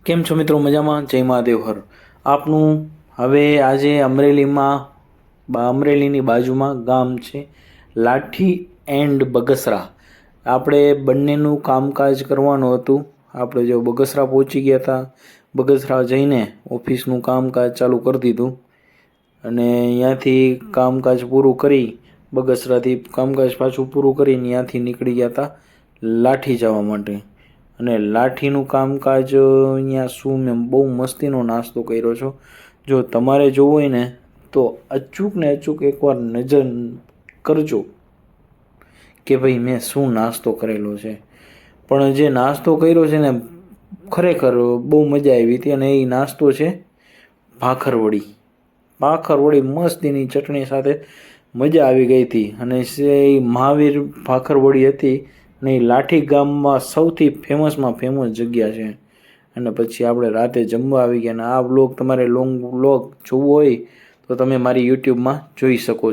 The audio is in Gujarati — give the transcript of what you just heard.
કેમ છો મિત્રો? મજામાં? જય મહાદેવ હર. આપનું હવે આજે અમરેલીની બાજુમાં ગામ છે લાઠી એન્ડ બગસરા. આપણે બંનેનું કામકાજ કરવાનું હતું. આપણે જો બગસરા પહોંચી ગયા હતા, બગસરા જઈને ઓફિસનું કામકાજ ચાલુ કરી દીધું અને ત્યાંથી કામકાજ પૂરું કરી, બગસરાથી કામકાજ પાછું પૂરું કરીને ત્યાંથી નીકળી ગયા હતા લાઠી જવા માટે. અને લાઠીનું કામકાજ અહીંયા શું મેં બહુ મસ્તીનો નાસ્તો કર્યો છો. જો તમારે જોવું હોય ને તો અચૂક ને અચૂક એકવાર નજર કરજો કે ભાઈ મેં શું નાસ્તો કરેલો છે. પણ જે નાસ્તો કર્યો છે ને ખરેખર બહુ મજા આવી હતી. અને એ નાસ્તો છે ભાખરવડી. ભાખરવડી મસ્તીની ચટણી સાથે મજા આવી ગઈ હતી. અને એ મહાવીર ભાખરવડી હતી ને એ લાઠી ગામમાં સૌથી ફેમસમાં ફેમસ જગ્યા છે. અને પછી આપણે રાતે જમવા આવી ગયા. અને આ વ્લોગ તમારે લોંગ વ્લોગ જોવો હોય તો તમે મારી યુટ્યુબમાં જોઈ શકો છો.